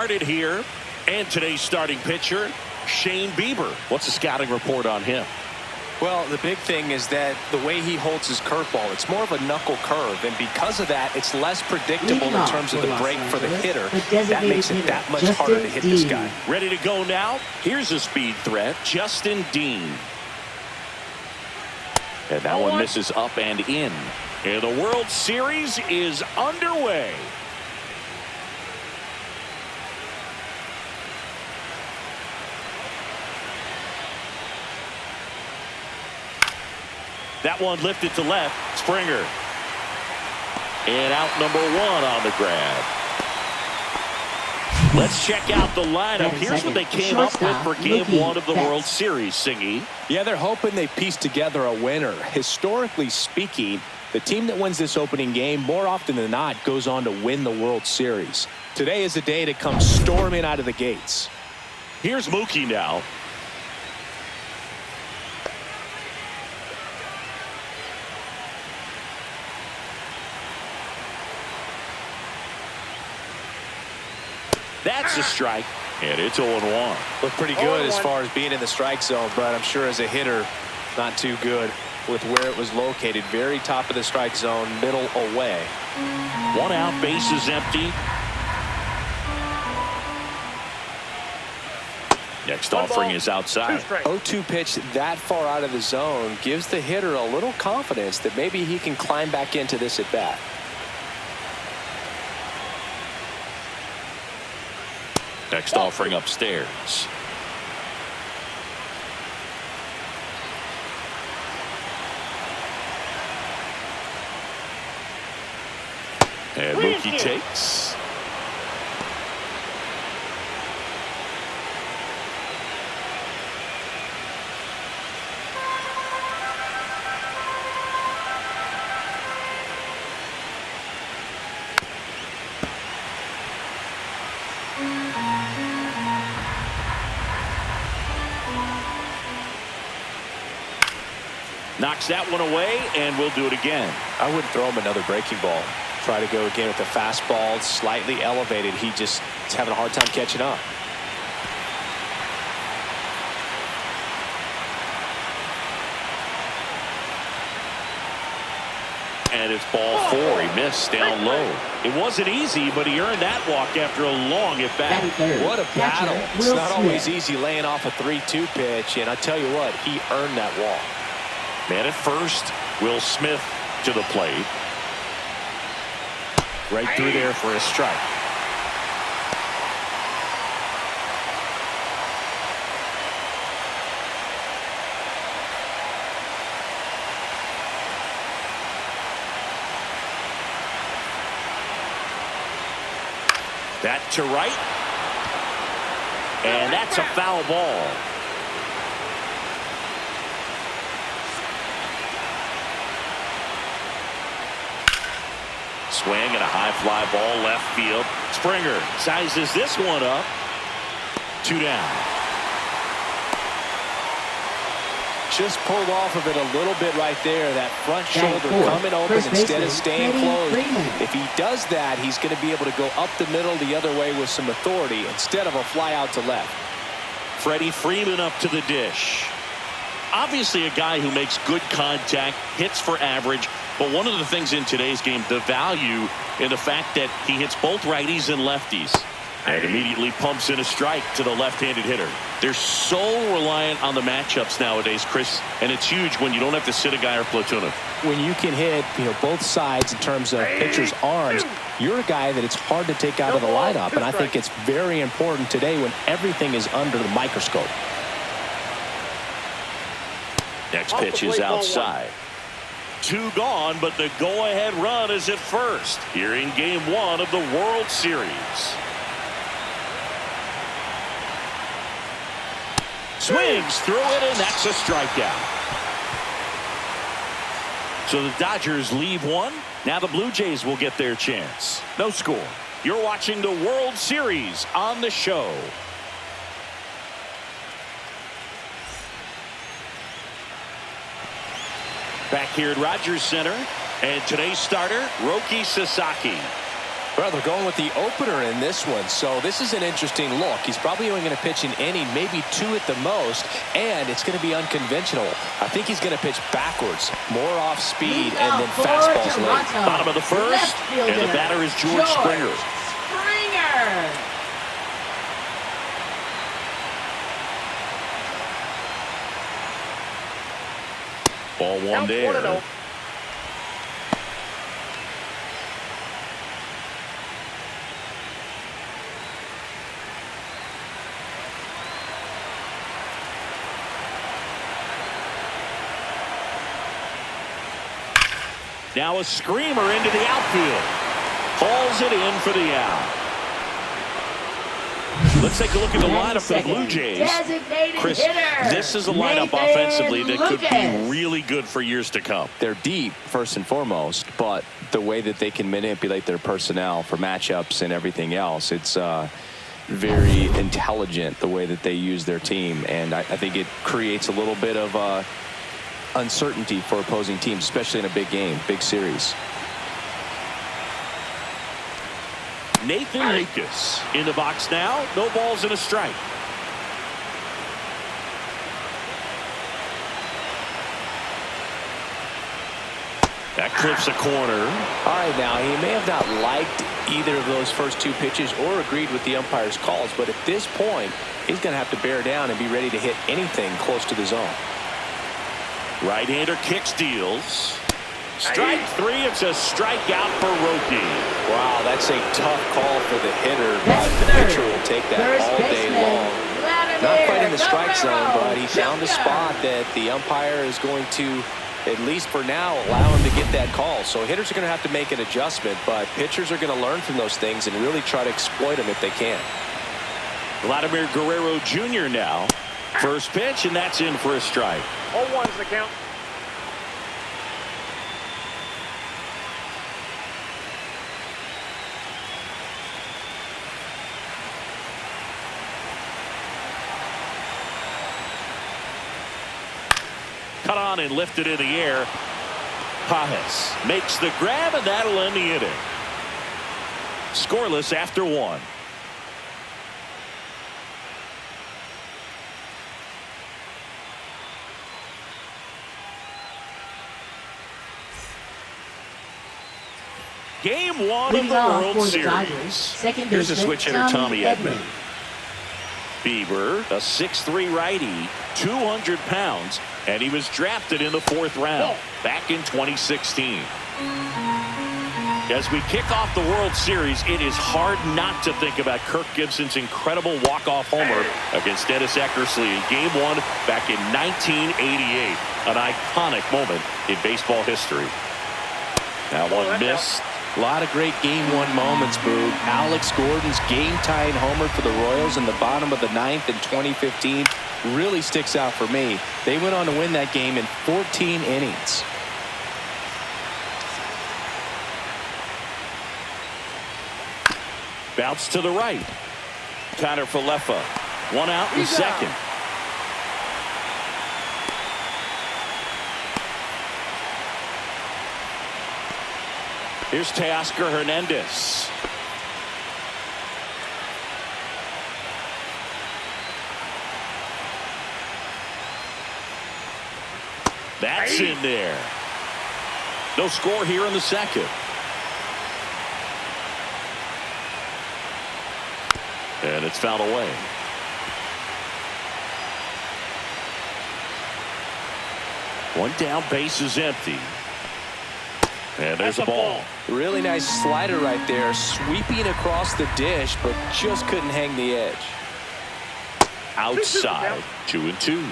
Started here, and today's starting pitcher, Shane Bieber. What's the scouting report on him? Well, the big thing is that the way he holds his curveball, it's more of a knuckle curve, and because of that, it's less predictable in terms of the break for the hitter. That makes it that much harder to hit this guy. Ready to go now? Here's a speed threat, Justin Dean. And that one misses up and in. And the World Series is underway. That one lifted to left. Springer. And out number one on the grab. Let's check out the lineup. Here's what they came up with for game one of the World Series, Singy. Yeah, they're hoping they piece together a winner. Historically speaking, the team that wins this opening game more often than not goes on to win the World Series. Today is the day to come storming out of the gates. Here's Mookie now. That's a strike, and it's 0-1. Looked pretty good as far as being in the strike zone, but I'm sure as a hitter, not too good with where it was located. Very top of the strike zone, middle away. One out, bases empty. Next offering is outside. 0-2 pitch that far out of the zone gives the hitter a little confidence that maybe he can climb back into this at bat. Next offering upstairs. And Mookie takes. Knocks that one away, and we'll do it again. I wouldn't throw him another breaking ball. Try to go again with the fastball, slightly elevated. He just is having a hard time catching up. And it's ball four. He missed down low. It wasn't easy, but he earned that walk after a long at bat. What a battle. It's not always easy laying off a 3-2 pitch, and I tell you what, he earned that walk. Man at first, Will Smith to the plate. Right through there for a strike. That to right. And that's a foul ball. Swing and a high fly ball left field. Springer sizes this one up. 2 down. Just pulled off of it a little bit right there. That front shoulder coming open instead of staying closed. If he does that, he's going to be able to go up the middle the other way with some authority instead of a fly out to left. Freddie Freeman up to the dish. Obviously a guy who makes good contact, hits for average. But one of the things in today's game, the value in the fact that he hits both righties and lefties. And immediately pumps in a strike to the left-handed hitter. They're so reliant on the matchups nowadays, Chris, and it's huge when you don't have to sit a guy or platoon him. When you can hit, both sides in terms of pitchers' arms, you're a guy that it's hard to take out of the lineup, and I think it's very important today when everything is under the microscope. Next pitch is outside. 2 gone, but the go-ahead run is at first here in game 1 of the World Series. Swings through it, and that's a strikeout. So the Dodgers leave one. Now the Blue Jays will get their chance. No score. You're watching the World Series on the show. Back here at Rogers Center, and today's starter, Roki Sasaki. Well, they're going with the opener in this one, so this is an interesting look. He's probably only going to pitch an inning, maybe 2 at the most, and it's going to be unconventional. I think he's going to pitch backwards, more off speed, and then fastballs late. Bottom of the first, and the batter is George Springer. Ball one there. Now a screamer into the outfield. Hauls it in for the out. Let's take a look at the lineup for the Blue Jays. Chris, this is a lineup offensively that could be really good for years to come. They're deep, first and foremost, but the way that they can manipulate their personnel for matchups and everything else, it's very intelligent the way that they use their team. And I think it creates a little bit of uncertainty for opposing teams, especially in a big game, big series. Nathan Lucas in the box now. No balls and a strike. That clips a corner. All right, now he may have not liked either of those first 2 pitches or agreed with the umpire's calls, but at this point he's going to have to bear down and be ready to hit anything close to the zone. Right-hander kicks, deals. Strike 3. It's a strikeout for Roki. Wow, that's a tough call for the hitter, but the pitcher will take that all day long. Not quite in the strike zone, but he found a spot that the umpire is going to, at least for now, allow him to get that call. So hitters are going to have to make an adjustment, but pitchers are going to learn from those things and really try to exploit them if they can. Vladimir Guerrero Jr. now. First pitch, and that's in for a strike. 0-1's the count. Cut on and lifted in the air. Pajes makes the grab, and that'll end the inning. Scoreless after 1. Game 1 of the World Series. Here's a switch hitter, Tommy Edman. Bieber, a 6'3" righty, 200 pounds, and he was drafted in the 4th round back in 2016. As we kick off the World Series, it is hard not to think about Kirk Gibson's incredible walk-off homer against Dennis Eckersley in Game 1 back in 1988. An iconic moment in baseball history. Now one missed. A lot of great Game 1 moments, Boog. Alex Gordon's game-tying homer for the Royals in the bottom of the 9th in 2015 really sticks out for me. They went on to win that game in 14 innings. Bounce to the right. Connor Falefa. 1 out in second. Here's Teoscar Hernandez. That's in there. No score here in the second. And it's fouled away. One down, base is empty. And there's a ball. Really nice slider right there, sweeping across the dish, but just couldn't hang the edge. Outside, 2-2.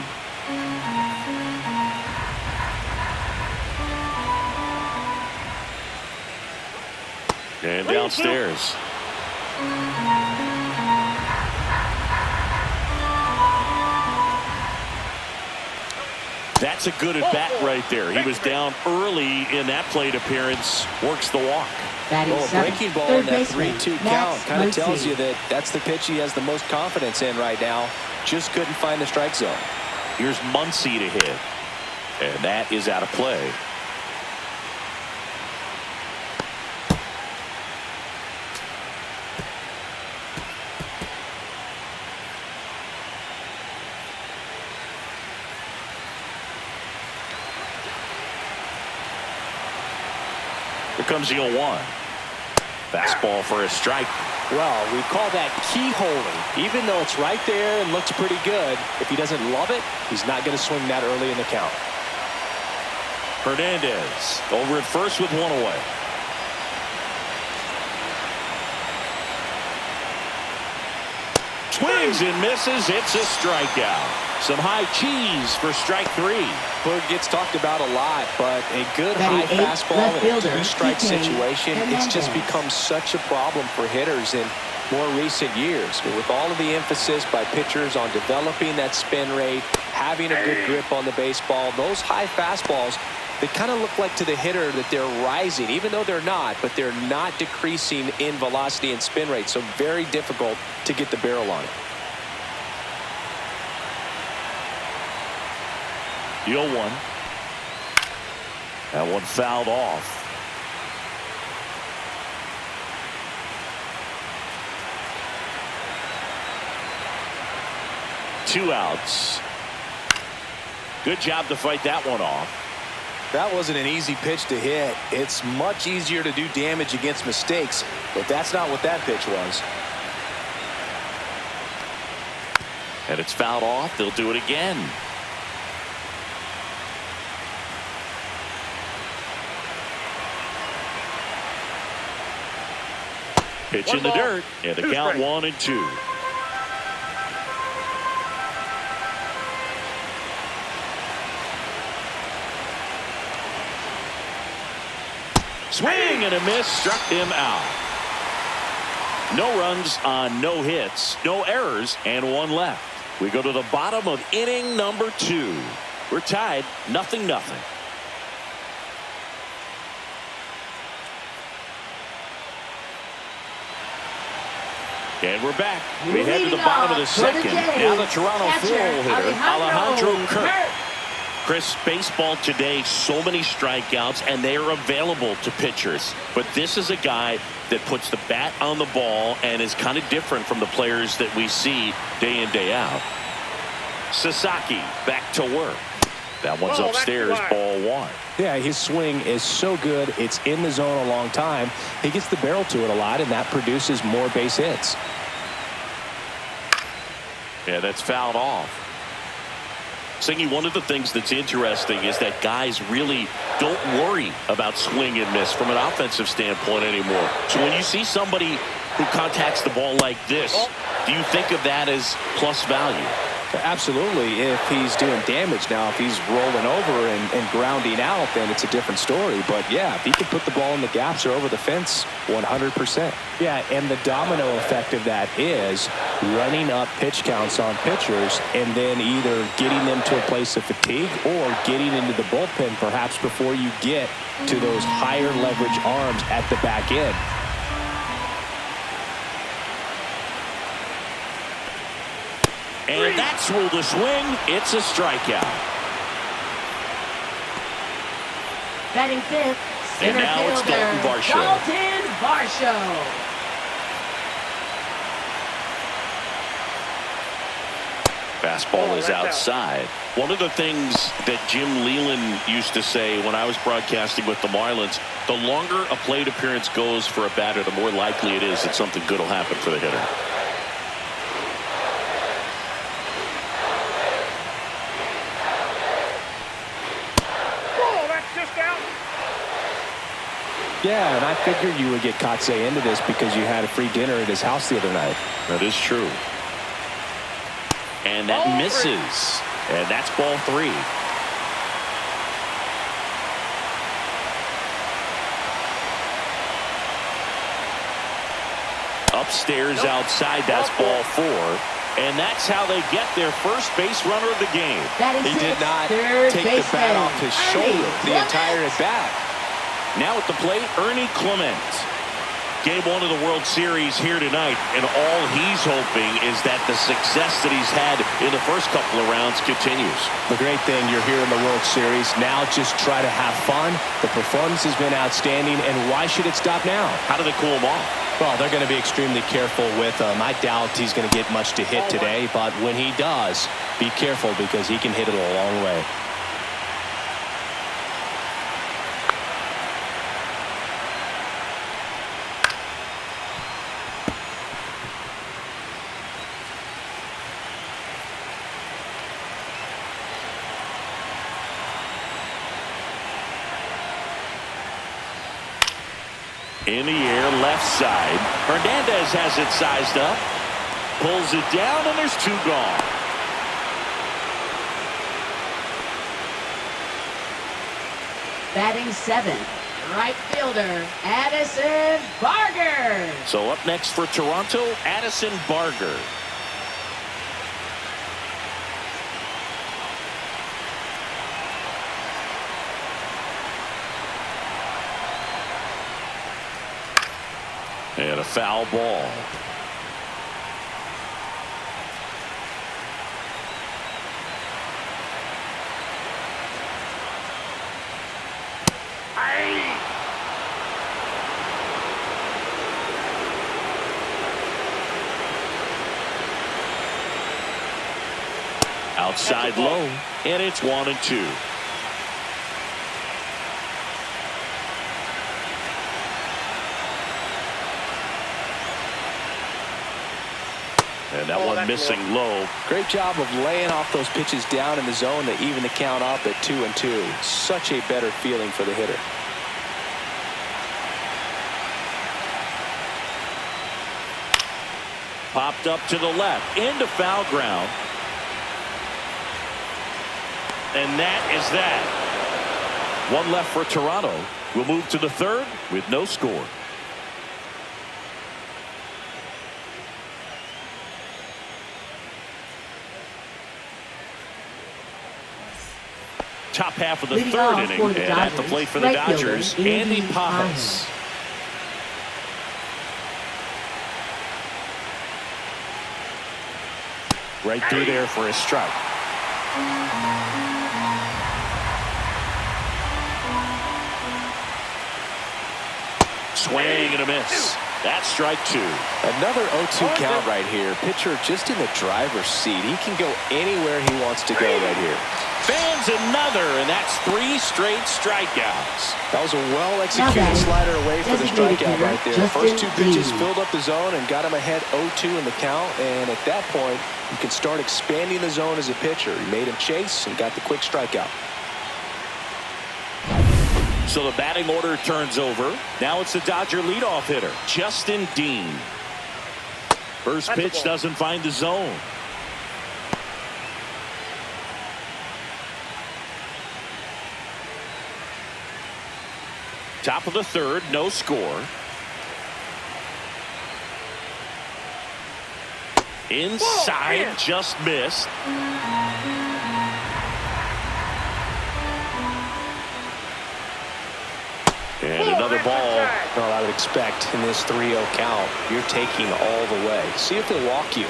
And downstairs. That's a good at bat right there. He was down early in that plate appearance. Works the walk. Well, a breaking ball in that 3-2 count kind of tells you that that's the pitch he has the most confidence in right now. Just couldn't find the strike zone. Here's Muncy to hit. And that is out of play. comes the 0-1. Fastball for a strike. Well, we call that keyholing. Even though it's right there and looks pretty good, if he doesn't love it, he's not going to swing that early in the count. Hernandez over at first with one away. Swings and misses. It's a strikeout. Some high cheese for strike 3. Boog gets talked about a lot, but a good high fastball in a 2-strike situation, it's just become such a problem for hitters in more recent years. But with all of the emphasis by pitchers on developing that spin rate, having a good grip on the baseball, those high fastballs, they kind of look like to the hitter that they're rising, even though they're not, but they're not decreasing in velocity and spin rate. So very difficult to get the barrel on it. The 0-1. That one fouled off. Two outs. Good job to fight that one off. That wasn't an easy pitch to hit. It's much easier to do damage against mistakes, but that's not what that pitch was. And it's fouled off. They'll do it again. Pitch in the dirt, and the count 1-2. Swing and a miss, struck him out. No runs on no hits, no errors, and one left. We go to the bottom of inning number 2. We're tied 0-0. And we're back. We head to the bottom of the second. Now the Toronto four-hole hitter, Alejandro Kirk. Chris, baseball today, so many strikeouts, and they are available to pitchers. But this is a guy that puts the bat on the ball and is kind of different from the players that we see day in, day out. Sasaki back to work. That one's upstairs, ball 1. Yeah, his swing is so good. It's in the zone a long time. He gets the barrel to it a lot, and that produces more base hits. Yeah, that's fouled off. Singy, one of the things that's interesting is that guys really don't worry about swing and miss from an offensive standpoint anymore. So when you see somebody who contacts the ball like this, do you think of that as plus value? Absolutely, if he's doing damage. Now, if he's rolling over and grounding out, then it's a different story. But, yeah, if he can put the ball in the gaps or over the fence, 100%. Yeah, and the domino effect of that is running up pitch counts on pitchers and then either getting them to a place of fatigue or getting into the bullpen perhaps before you get to those higher leverage arms at the back end. And that's ruled a swing. It's a strikeout. Batting fifth, center and now it's Dalton Varsho. Dalton Varsho. Fastball is outside. One of the things that Jim Leland used to say when I was broadcasting with the Marlins, the longer a plate appearance goes for a batter, the more likely it is that something good will happen for the hitter. Yeah, and I figured you would get Kotze into this because you had a free dinner at his house the other night. That is true. And that misses. And that's ball 3. Upstairs outside, that's ball 4. And that's how they get their first base runner of the game. He did not take the bat off his shoulder the entire at bat. Now at the plate, Ernie Clement. Game 1 of the World Series here tonight, and all he's hoping is that the success that he's had in the first couple of rounds continues. The great thing, you're here in the World Series. Now just try to have fun. The performance has been outstanding, and why should it stop now? How do they cool him off? Well, they're going to be extremely careful with him. I doubt he's going to get much to hit today, but when he does, be careful because he can hit it a long way. In the air, left side. Hernandez has it sized up. Pulls it down, and there's 2 gone. Batting 7th, right fielder, Addison Barger. So up next for Toronto, Addison Barger. And a foul ball. Outside low, and it's 1-2. And that one missing low. Great job of laying off those pitches down in the zone to even the count up at 2-2. Such a better feeling for the hitter. Popped up to the left, into foul ground. And that is that. One left for Toronto. We'll move to the 3rd with no score. Top half of the 3rd inning, and at the plate for the Dodgers, Andy Pajas. Right through there for a strike. Swing and a miss. That's strike 2. Another 0-2 count right here. Pitcher just in the driver's seat. He can go anywhere he wants to go right here. Fans another, and that's 3 straight strikeouts. That was a well-executed slider away for the strikeout right there. The first 2 pitches filled up the zone and got him ahead 0-2 in the count. And at that point, you can start expanding the zone as a pitcher. He made him chase and got the quick strikeout. So the batting order turns over. Now it's the Dodger leadoff hitter, Justin Dean. First pitch doesn't find the zone. Top of the 3rd, no score. Inside, just missed. And another ball. Well, I would expect in this 3-0 count, you're taking all the way. See if they'll walk you.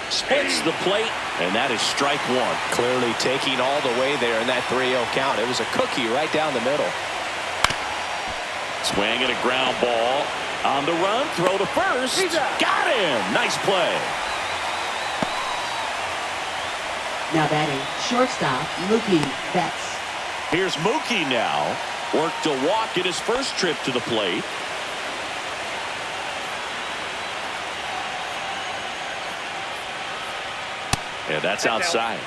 Spits the plate, and that is strike 1. Clearly taking all the way there in that 3-0 count. It was a cookie right down the middle. Swing and a ground ball. On the run, throw to first. Got him. Nice play. Now batting shortstop, Mookie Betts. Here's Mookie now. Worked a walk in his first trip to the plate. And that's outside.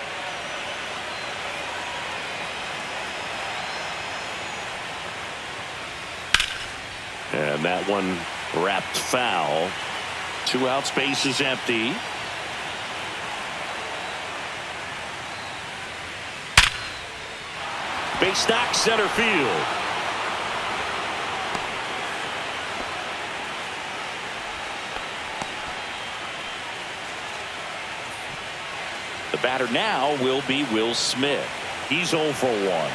And that one wrapped foul. 2 outs, base is empty. Base knock, center field. The batter now will be Will Smith. He's 0 for 1.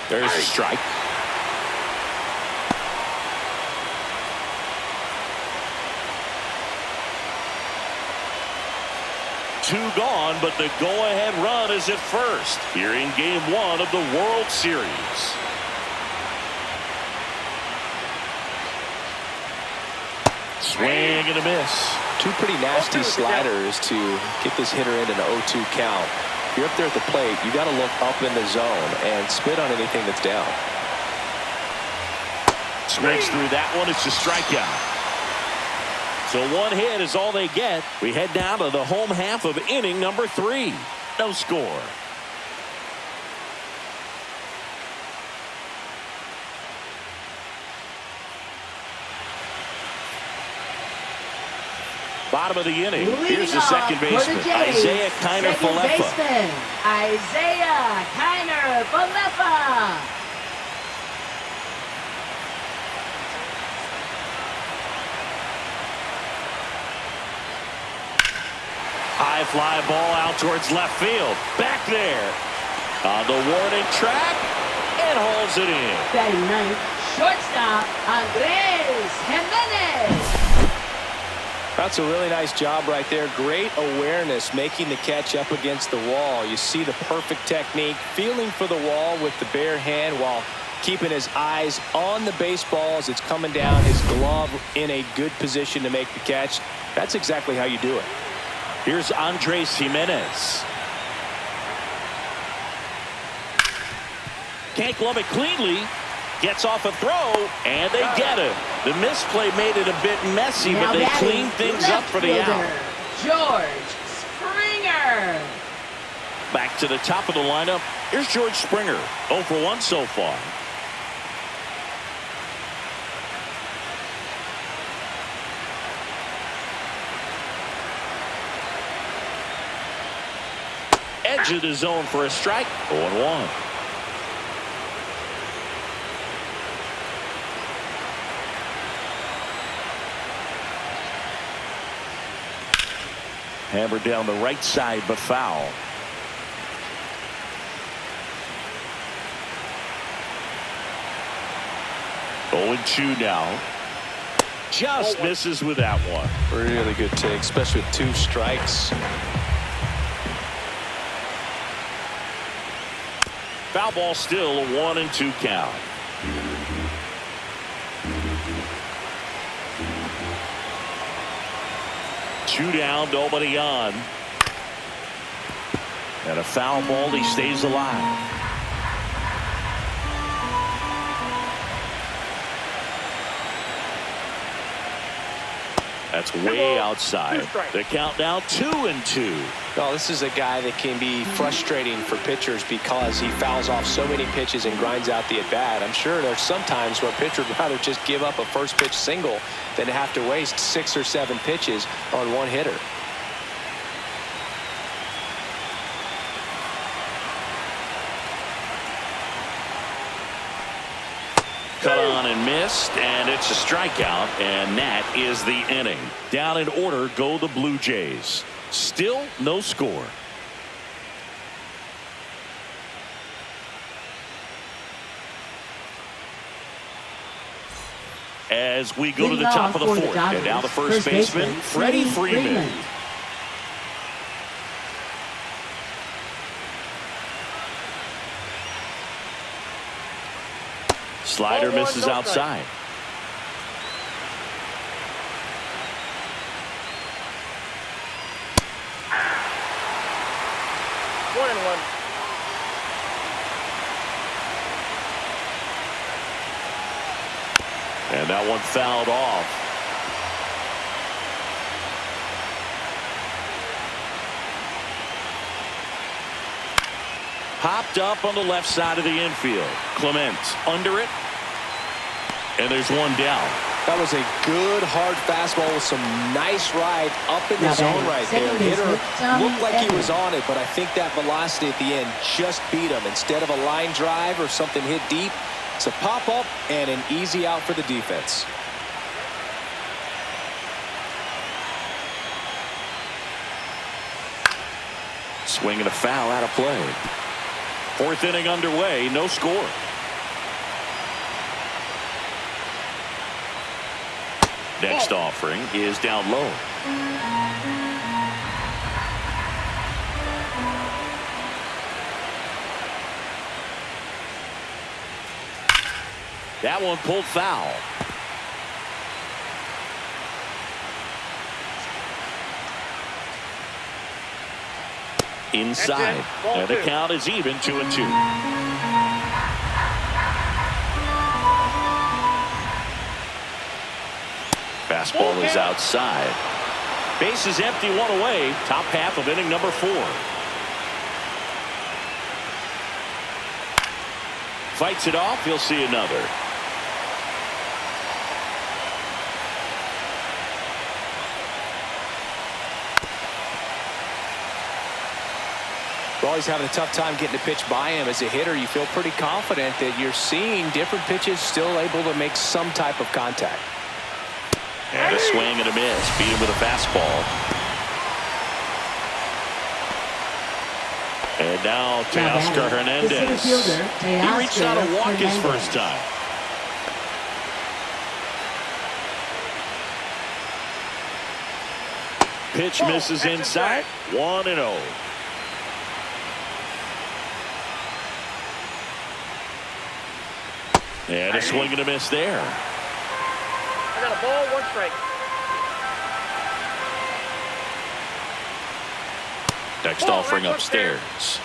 There's a strike. Two gone, but the go-ahead run is at first here in Game 1 of the World Series. Swing and a miss. 2 pretty nasty sliders to get this hitter into an 0-2 count. If you're up there at the plate, you got to look up in the zone and spit on anything that's down. Swings through that one. It's a strikeout. So 1 hit is all they get. We head down to the home half of inning number 3. No score. Bottom of the inning. Here's the Leading second off for the baseman, Jays, Isaiah second Kiner-Falefa. baseman, Isaiah Kiner-Falefa. High fly ball out towards left field. Back there on the warning track and hauls it in. Batting ninth, shortstop, Andres Jimenez. That's a really nice job right there. Great awareness, making the catch up against the wall. You see the perfect technique, feeling for the wall with the bare hand while keeping his eyes on the baseball as it's coming down, his glove in a good position to make the catch. That's exactly how you do it. Here's Andres Jimenez. Can't glove it cleanly. Gets off a throw, and they get him. The misplay made it a bit messy, Now but they batting cleaned things up left for the out. fielder, George Springer. Back to the top of the lineup. Here's George Springer. 0 for 1 so far. Edge of the zone for a strike. 0-1. Hammered down the right side, but foul. Oh, 0-2 now. Just misses with that one. Really good take, especially with 2 strikes. Foul ball still, a 1-2 count. Two down, nobody on. And a foul ball, he stays alive. That's way outside. The count now 2-2. Well, this is a guy that can be frustrating for pitchers because he fouls off so many pitches and grinds out the at-bat. I'm sure there's some times where a pitcher would rather just give up a first pitch single than have to waste 6 or 7 pitches on one hitter. Cut on and missed, and it's a strikeout, and that is the inning. Down in order go the Blue Jays. Still no score. As we go to the top of the fourth, and now the first baseman, Freddie Freeman. Slider misses outside. And that one fouled off. Popped up on the left side of the infield. Clement under it. And there's one down. That was a good hard fastball with some nice ride up in the zone right there. Hitter looked like he was on it, but I think that velocity at the end just beat him. Instead of a line drive or something hit deep, it's a pop up and an easy out for the defense. Swinging a foul out of play. Fourth inning underway, no score. Next offering is down low. That one pulled foul. Inside. And the count is even 2-2. Fastball is outside. Base is empty, one away. Top half of inning number 4. Fights it off. He'll see another. Well, he's having a tough time getting a pitch by him. As a hitter, you feel pretty confident that you're seeing different pitches still able to make some type of contact. And a swing and a miss. Beat him with a fastball. And now Teoscar Hernandez. He reached out to walk his first time. Pitch misses inside. 1-0. And a swing and a miss there. I got a ball, 1 strike. Next offering upstairs.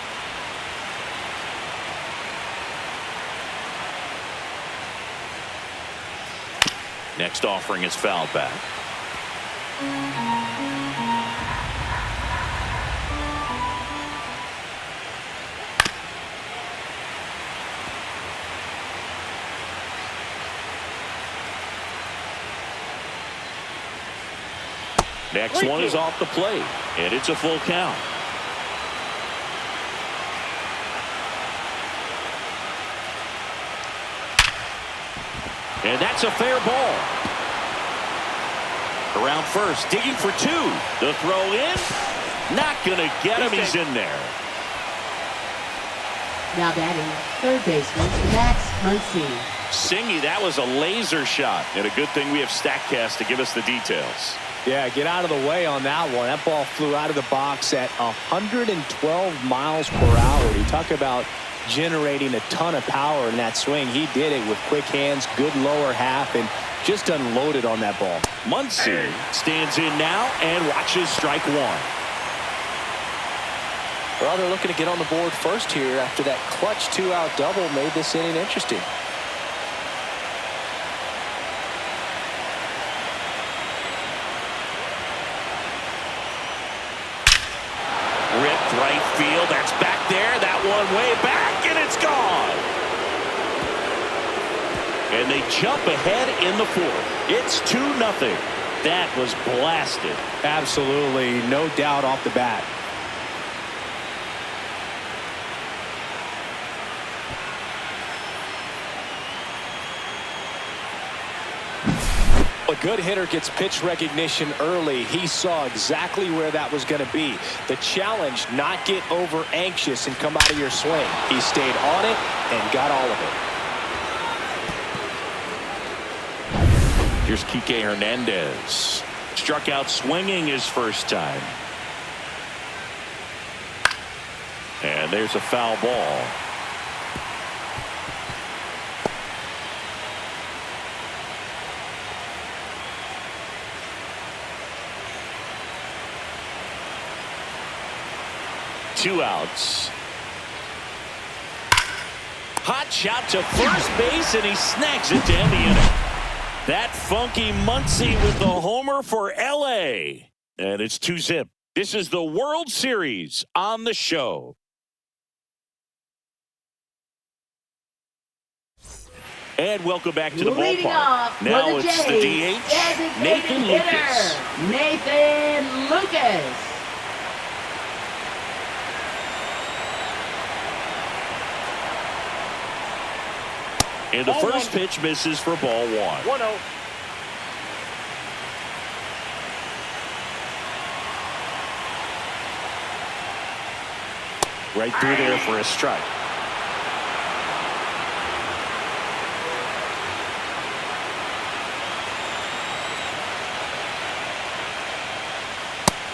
Next offering is fouled back. Next one is off the plate, and it's a full count. And that's a fair ball. Around first, digging for 2. The throw in. Not going to get him. He's in there. Now batting, third baseman, Max Muncy. Singy, that was a laser shot. And a good thing we have StatCast to give us the details. Yeah, get out of the way on that one. That ball flew out of the box at 112 miles per hour. You talk about generating a ton of power in that swing. He did it with quick hands, good lower half, and just unloaded on that ball. Muncy stands in now and watches strike 1. Well, they're looking to get on the board first here after that clutch 2-out double made this inning interesting. Ripped right field. That's back there. That one way back, and it's gone. And they jump ahead in the 4th. It's 2-0. That was blasted. Absolutely, no doubt off the bat. A good hitter gets pitch recognition early. He saw exactly where that was going to be. The challenge, not get over anxious and come out of your swing. He stayed on it and got all of it. Here's Kike Hernandez. Struck out swinging his first time. And there's a foul ball. Two outs. Hot shot to first base, and he snags it to end the inning. That funky Muncy with the homer for LA. And it's 2-0. This is the World Series on the show. And welcome back to the ballpark. Now it's the DH, Nathan Lucas. Nathan Lucas. And the first pitch misses for ball 1. 1-0. Right through there for a strike.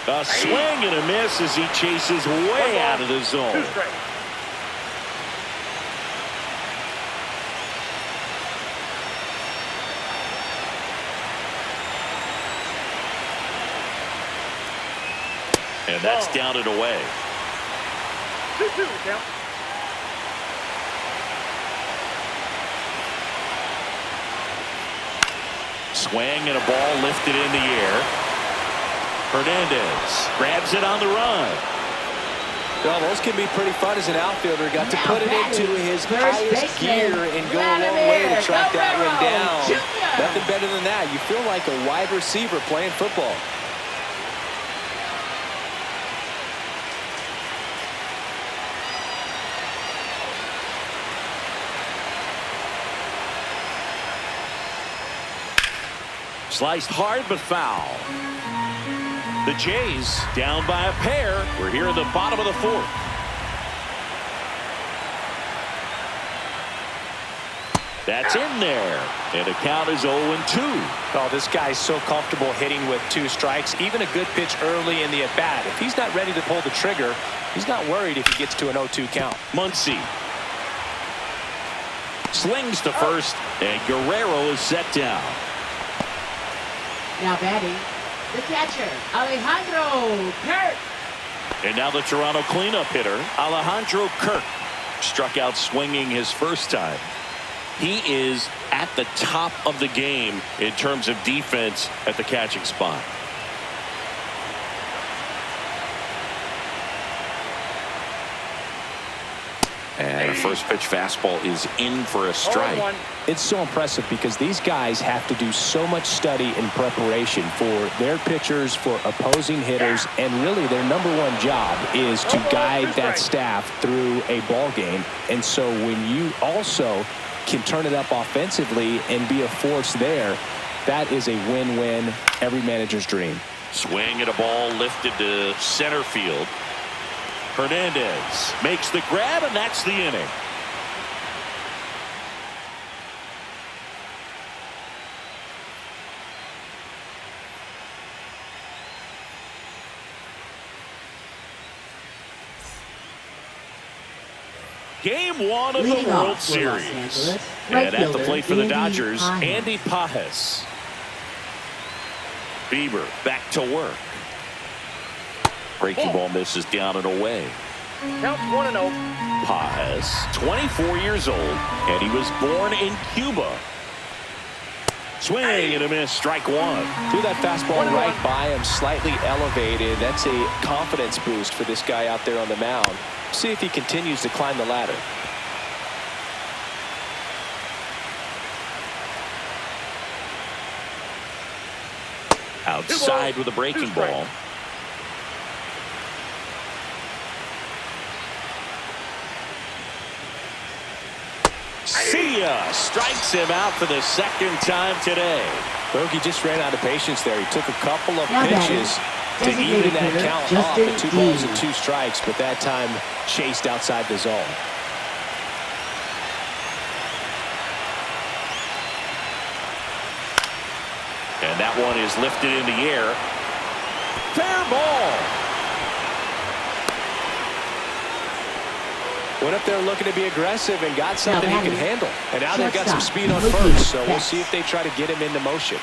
A swing and a miss as he chases way out of the zone. 2 strikes. And that's down and away. 2-2 count. Swing and a ball lifted in the air. Hernandez grabs it on the run. Well, those can be pretty fun as an outfielder. Got to put it into his highest gear and go a long way to track that one down. Nothing better than that. You feel like a wide receiver playing football. Sliced hard but foul. The Jays down by a pair. We're here in the bottom of the fourth. That's in there. And the count is 0-2. Oh, this guy's so comfortable hitting with 2 strikes. Even a good pitch early in the at-bat. If he's not ready to pull the trigger, he's not worried if he gets to an 0-2 count. Muncy slings to first, and Guerrero is set down. Now batting, the catcher, Alejandro Kirk. And now the Toronto cleanup hitter, Alejandro Kirk, struck out swinging his first time. He is at the top of the game in terms of defense at the catching spot. And a first pitch fastball is in for a strike. It's so impressive because these guys have to do so much study and preparation for their pitchers, for opposing hitters, and really their #1 job is to guide that staff through a ball game. And so when you also can turn it up offensively and be a force there, that is a win-win, every manager's dream. Swing at a ball lifted to center field. Hernandez makes the grab, and that's the inning. Game 1 of the World Series. And at the plate for the Dodgers, Andy Pages. Bieber back to work. Breaking ball misses down and away. Count 1-0. Pages, 24 years old, and he was born in Cuba. Swing and a miss, strike 1. Threw that fastball right by him, slightly elevated. That's a confidence boost for this guy out there on the mound. See if he continues to climb the ladder. Outside with a breaking ball. See ya! Strikes him out for the second time today. Bogey just ran out of patience there. He took a couple of pitches to even that count off at 2 balls and 2 strikes, but that time chased outside the zone. And that one is lifted in the air. Fair ball. Went up there looking to be aggressive and got something he can handle. And now they've got some speed on first, so we'll see if they try to get him into motion.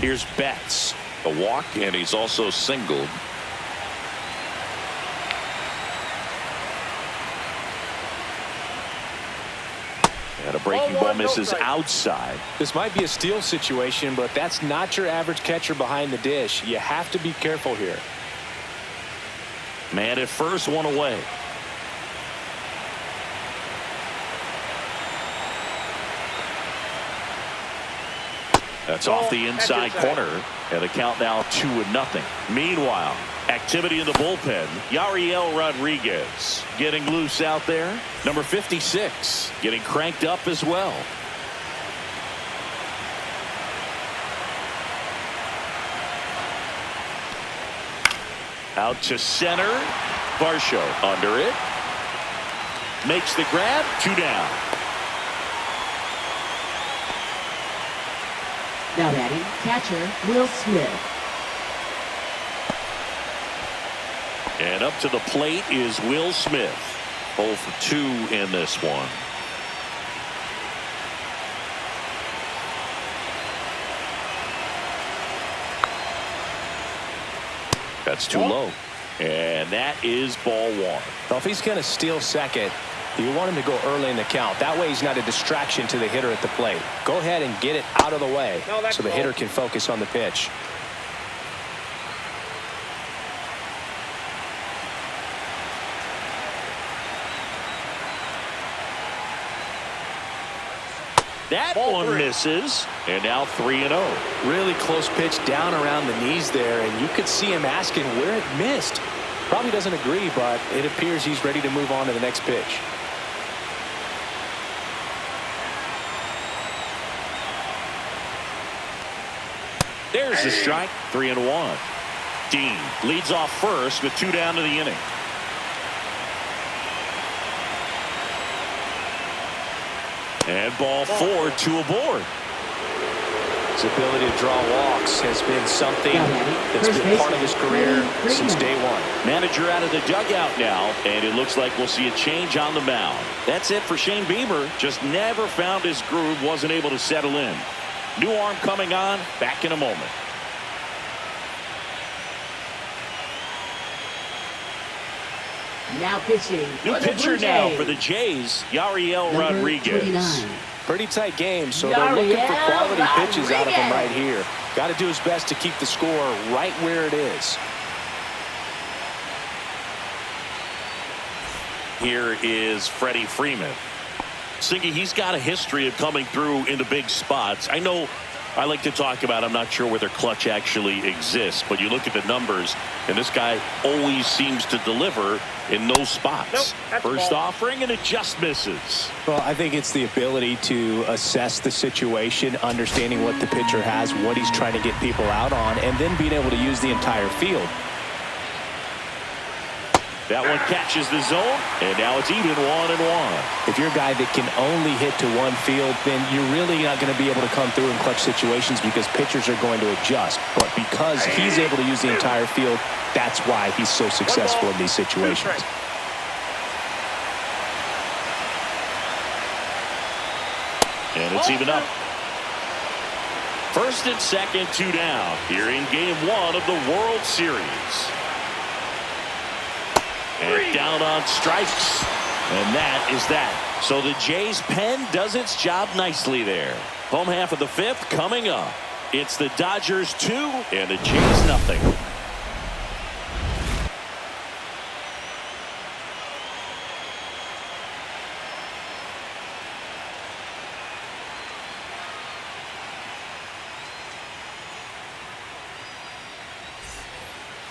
Here's Betts. A walk, and he's also singled. And a breaking ball misses outside. This might be a steal situation, but that's not your average catcher behind the dish. You have to be careful here. Man at first, one away. That's off the inside corner, and the count now 2-0. Meanwhile, activity in the bullpen. Yariel Rodriguez getting loose out there. Number 56 getting cranked up as well. Out to center. Varsho under it. Makes the grab. 2 down. Now batting, catcher, Will Smith. And up to the plate is Will Smith. 0 for 2 in this one. That's too low. And that is ball 1. Well, if he's going to steal second, you want him to go early in the count. That way he's not a distraction to the hitter at the plate. Go ahead and get it out of the way so the hitter can focus on the pitch. That one misses, and now 3-0. Really close pitch down around the knees there, and you could see him asking where it missed. Probably doesn't agree, but it appears he's ready to move on to the next pitch. There's the strike, 3-1. Dean leads off first with 2 down to the inning. And ball 4, 2 aboard. His ability to draw walks has been something that's been part of his career since day one. Manager out of the dugout now, and it looks like we'll see a change on the mound. That's it for Shane Bieber. Just never found his groove, wasn't able to settle in. New arm coming on, back in a moment. Now pitching. New pitcher now for the Jays, Yariel Rodriguez. 29. Pretty tight game, so they're looking for quality pitches out of him right here. Got to do his best to keep the score right where it is. Here is Freddie Freeman. Singy, he's got a history of coming through into big spots. I know I like to talk about, I'm not sure whether clutch actually exists, but you look at the numbers, and this guy always seems to deliver in those spots. First offering, and it just misses. Well, I think it's the ability to assess the situation, understanding what the pitcher has, what he's trying to get people out on, and then being able to use the entire field. That one catches the zone, and now it's even 1-1. If you're a guy that can only hit to one field, then you're really not going to be able to come through in clutch situations because pitchers are going to adjust. But because he's able to use the entire field, that's why he's so successful in these situations. And it's even up. First and second, 2 down here in game 1 of the World Series. And down on strikes. And that is that. So the Jays pen does its job nicely there. Home half of the 5th coming up. It's the Dodgers 2 and the Jays nothing.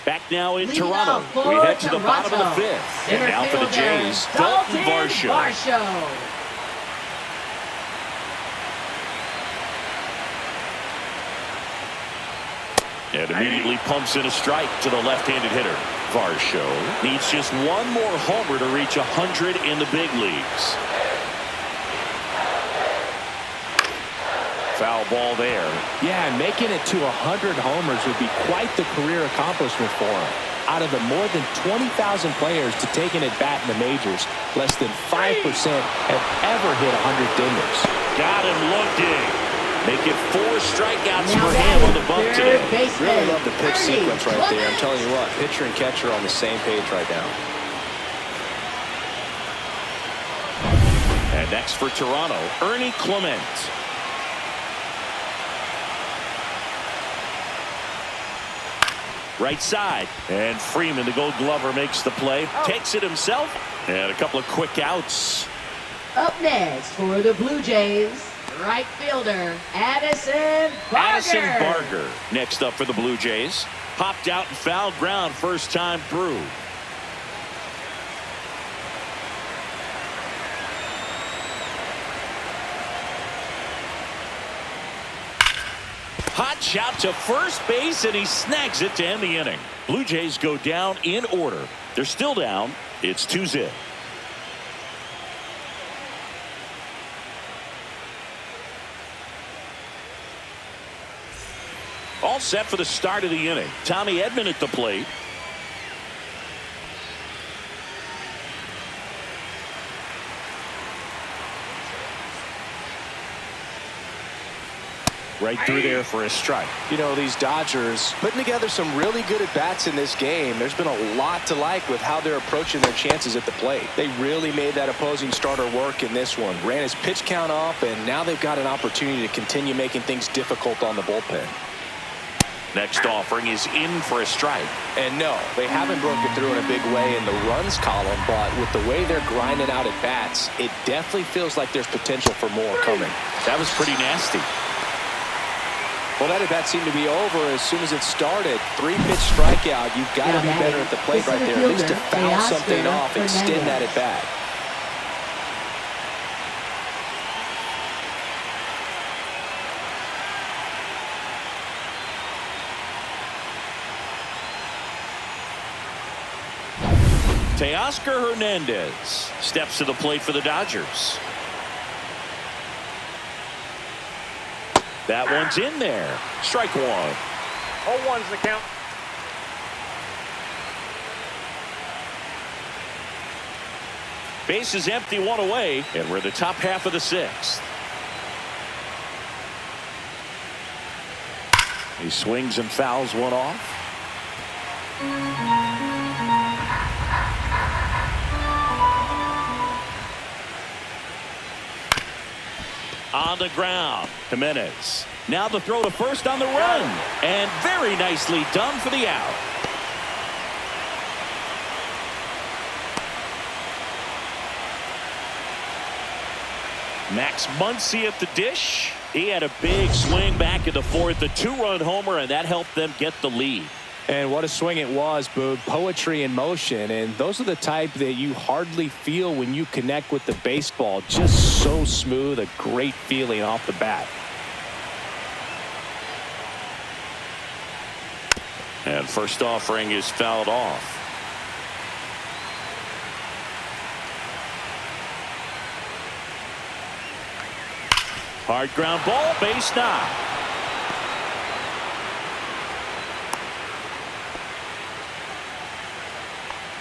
Back now in Toronto. We head to the bottom of the 5th. And now for the Jays, Dalton Varsho. And immediately pumps in a strike to the left-handed hitter. Varsho needs just one more homer to reach 100 in the big leagues. Foul ball there. Yeah, and making it to 100 homers would be quite the career accomplishment for him. Out of the more than 20,000 players to take an at-bat in the majors, less than 5% have ever hit 100 dingers. Got him looking. Make it 4 strikeouts for him on the bump today. Really love the pitch sequence right there. I'm telling you what, pitcher and catcher on the same page right now. And next for Toronto, Ernie Clement. Right side, and Freeman, the Gold Glover, makes the play, takes it himself, and a couple of quick outs. Up next for the Blue Jays, right fielder Addison Barger. Next up for the Blue Jays, popped out and fouled ground first time through. Hot shot to first base, and he snags it to end the inning. Blue Jays go down in order. They're still down. It's 2-0. All set for the start of the inning. Tommy Edman at the plate. Right through there for a strike. You know, these Dodgers putting together some really good at-bats in this game. There's been a lot to like with how they're approaching their chances at the plate. They really made that opposing starter work in this one. Ran his pitch count up, and now they've got an opportunity to continue making things difficult on the bullpen. Next offering is in for a strike. And no, they haven't broken through in a big way in the runs column, but with the way they're grinding out at bats, it definitely feels like there's potential for more coming. That was pretty nasty. Well, that at bat seemed to be over as soon as it started. 3-pitch strikeout. You've got to be better at the plate right there, at least to foul something off, extend that at bat. Teoscar Hernandez steps to the plate for the Dodgers. That one's in there. Strike one. 0-1's the count. Base is empty, one away, and we're in the top half of the sixth. He swings and fouls one off. On the ground, Jimenez. Now the throw to first on the run. And very nicely done for the out. Max Muncy at the dish. He had a big swing back in the fourth, a 2-run homer, and that helped them get the lead. And what a swing it was, Boog. Poetry in motion. And those are the type that you hardly feel when you connect with the baseball. Just so smooth, a great feeling off the bat. And first offering is fouled off. Hard ground ball, base knock.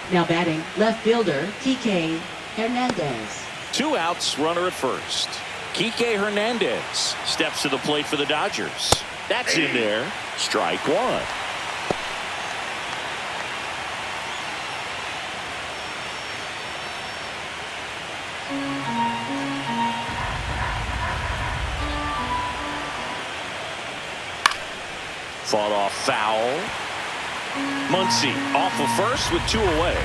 Now batting, left fielder, Kike Hernandez. 2 outs, runner at first. Kike Hernandez steps to the plate for the Dodgers. That's in there. Strike one. Fought off foul. Muncy off of first with 2 away.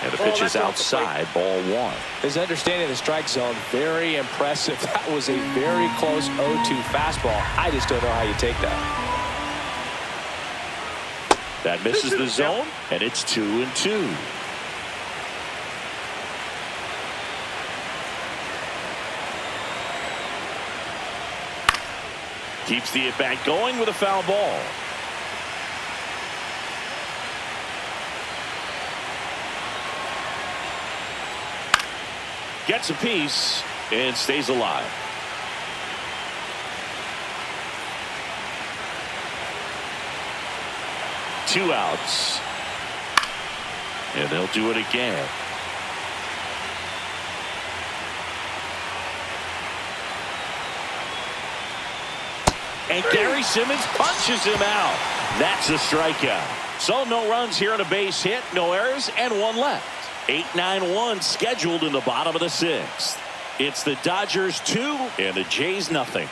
And the pitch is outside, ball 1. His understanding of the strike zone, very impressive. That was a very close 0-2 fastball. I just don't know how you take that. That misses the zone, and it's 2-2. Keeps the at-bat going with a foul ball. Gets a piece and stays alive. Two outs. And they'll do it again. And Gary Simmons punches him out. That's a strikeout. So no runs here on a base hit, no errors, and 1 left. 8-9-1 scheduled in the bottom of the 6th. It's the Dodgers 2 and the Jays nothing.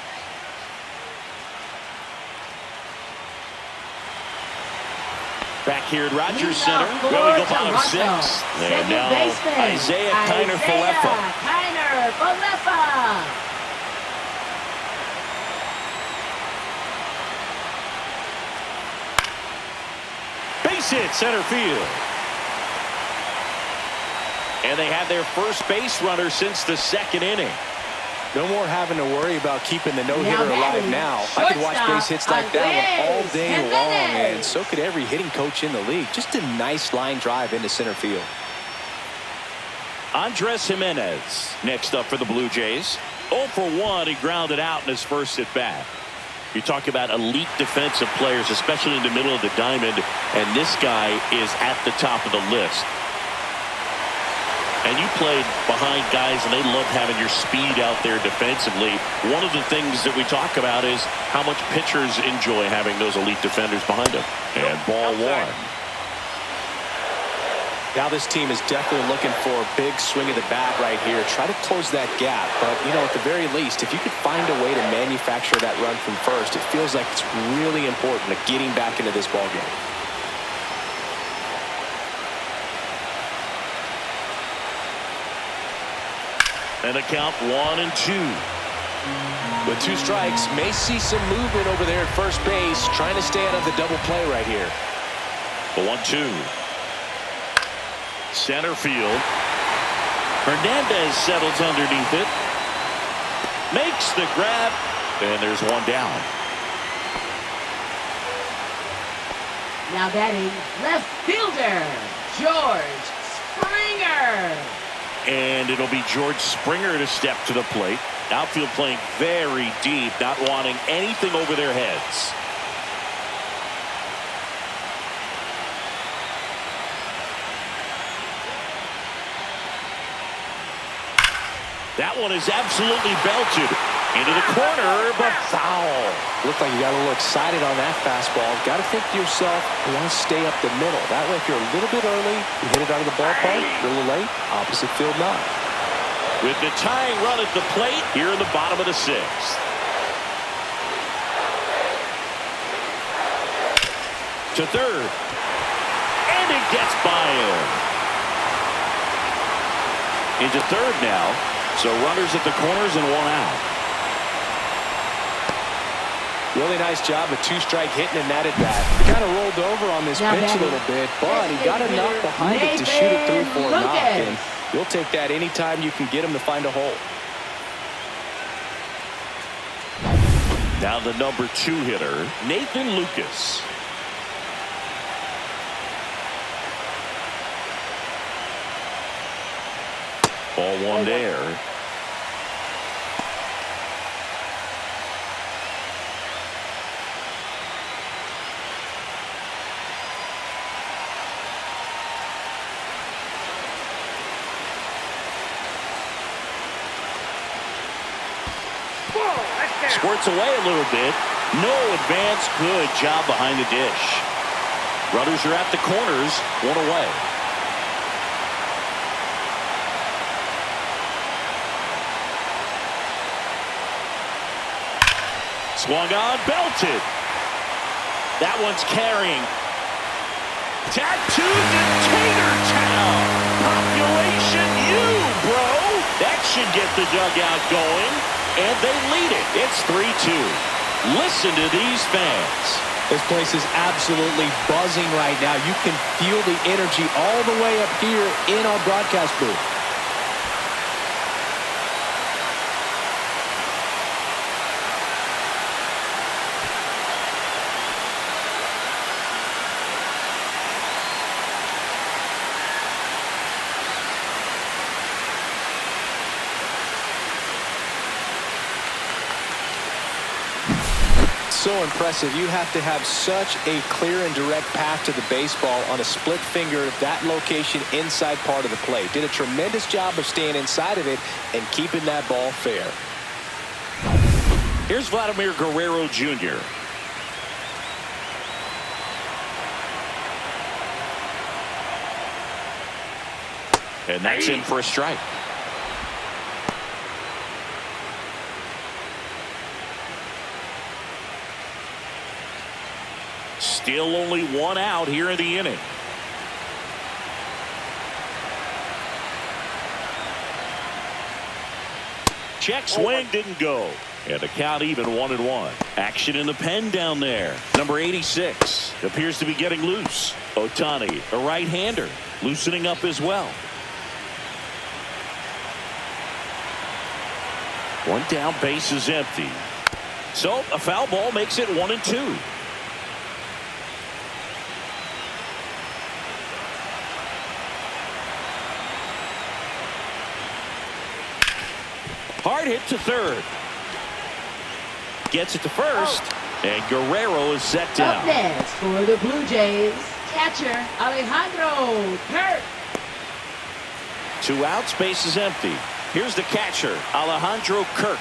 Back here at Rogers Center, where we go bottom 6th. And now Isaiah Kiner-Falefa. Base hit center field. And they have their first base runner since the 2nd inning. No more having to worry about keeping the no-hitter alive now. I could watch base hits like that one all day long, and so could every hitting coach in the league. Just a nice line drive into center field. Andres Jimenez next up for the Blue Jays. 0 for 1, he grounded out in his first at-bat. You talk about elite defensive players, especially in the middle of the diamond, and this guy is at the top of the list. And you played behind guys, and they love having your speed out there defensively. One of the things that we talk about is how much pitchers enjoy having those elite defenders behind them. And ball 1. Now this team is definitely looking for a big swing of the bat right here. Try to close that gap. But, you know, at the very least, if you could find a way to manufacture that run from first, it feels like it's really important to getting back into this ballgame. And a count 1-2. With 2 strikes, may see some movement over there at first base, trying to stay out of the double play right here. The 1-2. Center field. Hernandez settles underneath it. Makes the grab. And there's one down. Now batting left fielder, George Springer. And it'll be George Springer to step to the plate. Outfield playing very deep, not wanting anything over their heads. That one is absolutely belted into the corner, but foul. Looked like you got a little excited on that fastball. Got to think to yourself, you want to stay up the middle. That way, if you're a little bit early, you hit it out of the ballpark. You're a little late, opposite field not. With the tying run at the plate here in the bottom of the 6th. To third. And it gets by him. Into third now. So runners at the corners and 1 out. Really nice job with 2-strike hitting in that at bat. He kind of rolled over on this pitch a little bit, but he got enough behind it to shoot it through for a knock. And you'll take that anytime you can get him to find a hole. Now the number 2 hitter, Nathan Lucas. Ball 1 there. Squirts away a little bit. No advance. Good job behind the dish. Runners are at the corners. 1 away. Swung on, belted. That one's carrying. Tattooed to Tater Town. Population U, bro. That should get the dugout going. And they lead it. It's 3-2. Listen to these fans. This place is absolutely buzzing right now. You can feel the energy all the way up here in our broadcast booth. So impressive. You have to have such a clear and direct path to the baseball on a split finger, that location inside part of the play. Did a tremendous job of staying inside of it and keeping that ball fair. Here's Vladimir Guerrero Jr. And that's in for a strike. Still only 1 out here in the inning. Check swing, didn't go. And the count even 1-1. Action in the pen down there. Number 86 appears to be getting loose. Ohtani, a right-hander, loosening up as well. 1 down, base is empty. So a foul ball makes it 1-2. Hard hit to third. Gets it to first. And Guerrero is set down. Up next for the Blue Jays, catcher Alejandro Kirk. 2 outs, base is empty. Here's the catcher, Alejandro Kirk.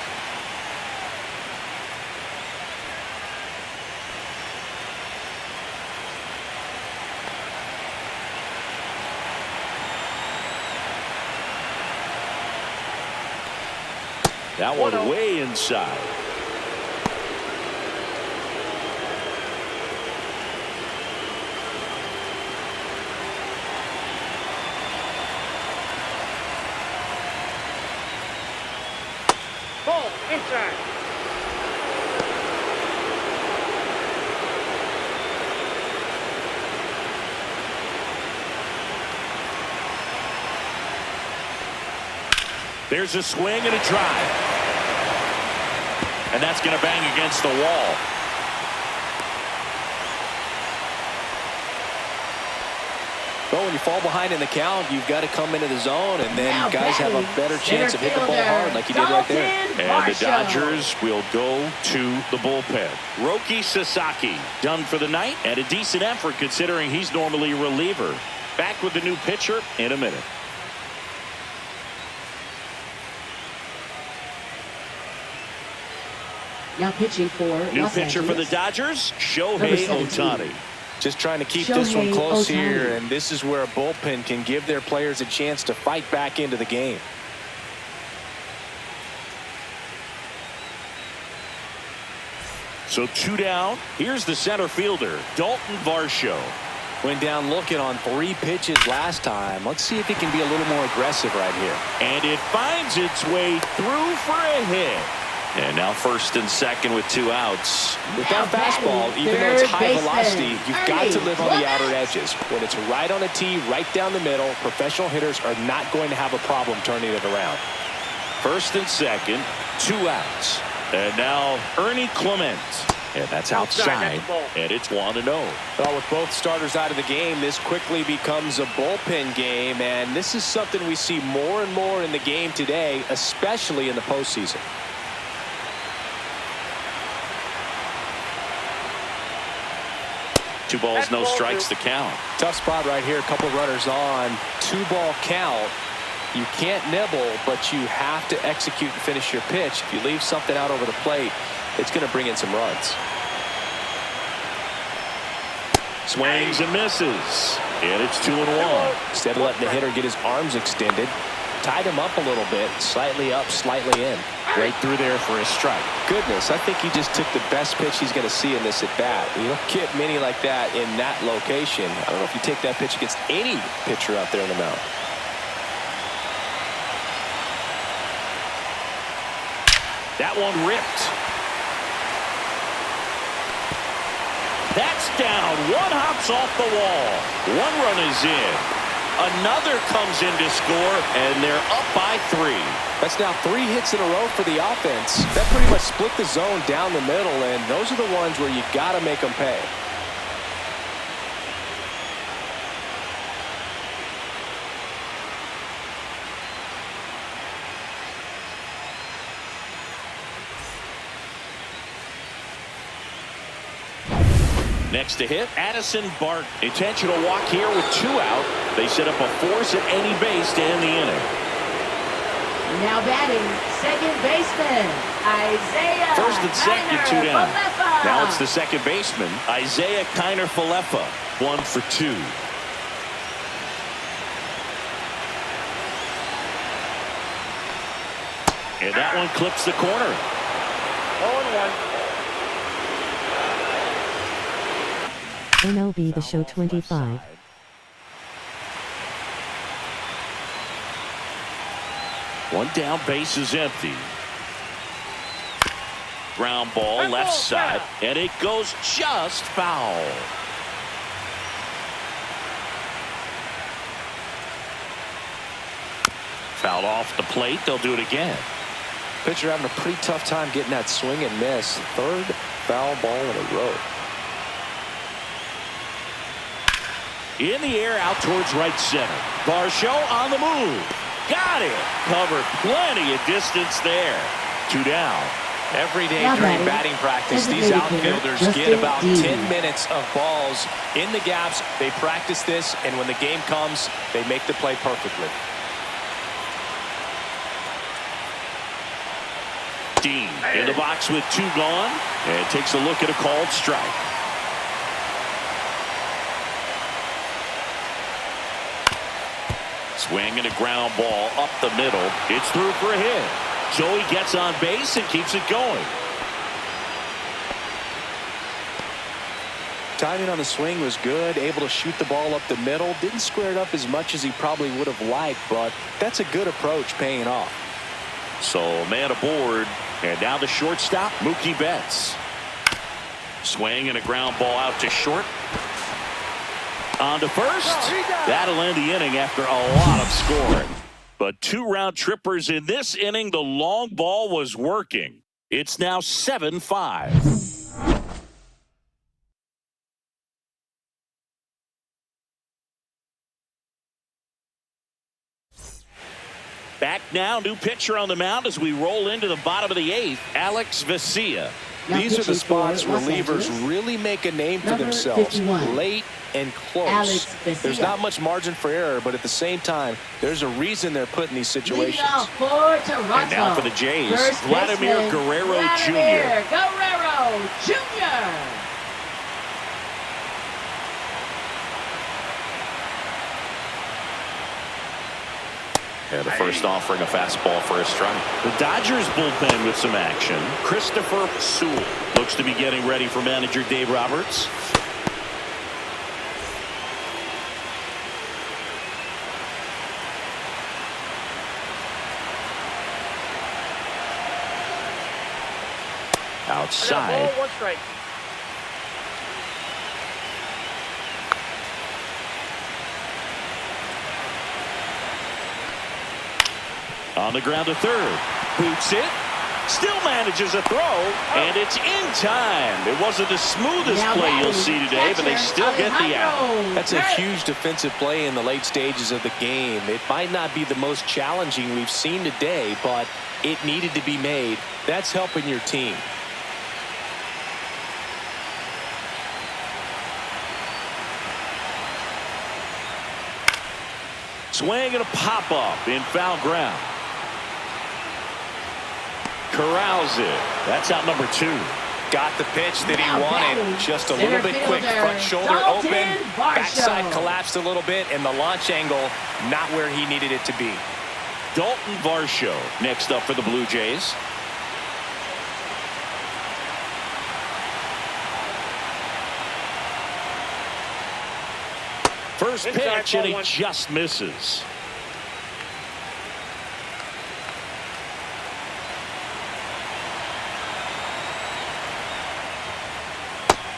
That one way inside. Ball inside. There's a swing and a drive. And that's going to bang against the wall. Well, when you fall behind in the count, you've got to come into the zone, and then guys have a better chance of hitting the ball hard like you did right there. And the Dodgers will go to the bullpen. Roki Sasaki done for the night, and a decent effort considering he's normally a reliever. Back with the new pitcher in a minute. Now pitching for New Los pitcher for the Angeles. Dodgers, Shohei Ohtani. Just trying to keep this one Shohei close Ohtani. here, and this is where a bullpen can give their players a chance to fight back into the game. So 2 down. Here's the center fielder, Dalton Varsho. Went down looking on 3 pitches last time. Let's see if he can be a little more aggressive right here. And it finds its way through for a hit. And now first and second with 2 outs. With that fastball, even though it's high velocity, you've got to live on the outer edges. When it's right on a tee, right down the middle, professional hitters are not going to have a problem turning it around. First and second, 2 outs. And now Ernie Clement. And that's outside. And it's 1-0. Well, with both starters out of the game, this quickly becomes a bullpen game. And this is something we see more and more in the game today, especially in the postseason. Two balls, no strikes to count. Tough spot right here. A couple runners on. 2-ball count. You can't nibble, but you have to execute and finish your pitch. If you leave something out over the plate, it's going to bring in some runs. Swings and misses. And it's 2-1. Instead of letting the hitter get his arms extended, tied him up a little bit, slightly up, slightly in. Right through there for a strike. Goodness, I think he just took the best pitch he's going to see in this at bat. You don't get many like that in that location. I don't know if you take that pitch against any pitcher out there on the mound. That one ripped. That's down. One hops off the wall. 1 run is in. Another comes in to score, and they're up by 3. That's now 3 hits in a row for the offense. That pretty much split the zone down the middle, and those are the ones where you got to make them pay. Next to hit, Addison Bart. Intentional walk here with 2 out. They set up a force at any base to end the inning. Now batting, second baseman, Isaiah. First and second, 2 down. Falefa. Now it's the second baseman, Isaiah Falefa. 1 for 2. And that one clips the corner. 0-1. MLB The Show 25. One down, base is empty. Ground ball, left side, and it goes just foul. Fouled off the plate. They'll do it again. Pitcher having a pretty tough time getting that swing and miss. 3rd foul ball in a row. In the air, out towards right center. Varsho on the move. Got it. Covered plenty of distance there. 2 down. Every day during batting practice, these outfielders get about 10 minutes of balls in the gaps. They practice this, and when the game comes, they make the play perfectly. Dean in the box with 2 gone, and takes a look at a called strike. Swing and a ground ball up the middle. It's through for a hit. So he gets on base and keeps it going. Timing on the swing was good, able to shoot the ball up the middle. Didn't square it up as much as he probably would have liked, but that's a good approach paying off. So man aboard, and now the shortstop, Mookie Betts. Swing and a ground ball out to short. On to first. That'll end the inning after a lot of scoring. But 2 round trippers in this inning. The long ball was working. It's now 7-5. Back now, new pitcher on the mound as we roll into the bottom of the 8th, Alex Vesia. These are the spots relievers really make a name for themselves. Late and close. There's not much margin for error, but at the same time, there's a reason they're put in these situations. And now for the Jays, Vladimir Guerrero Jr. Guerrero Jr. And the first offering a fastball for a strike. The Dodgers bullpen with some action. Christopher Sewell looks to be getting ready for manager Dave Roberts. Outside. Ball, 1 strike. On the ground to third. Boots it. Still manages a throw. And it's in time. It wasn't the smoothest play you'll see today, but they still get the out. That's a huge defensive play in the late stages of the game. It might not be the most challenging we've seen today, but it needed to be made. That's helping your team. Swing and a pop-up in foul ground. Corrals it. That's out number 2. Got the pitch that he wanted. Just a little bit quick. Front shoulder open. Backside collapsed a little bit, and the launch angle not where he needed it to be. Dalton Varsho next up for the Blue Jays. First pitch, and he just misses.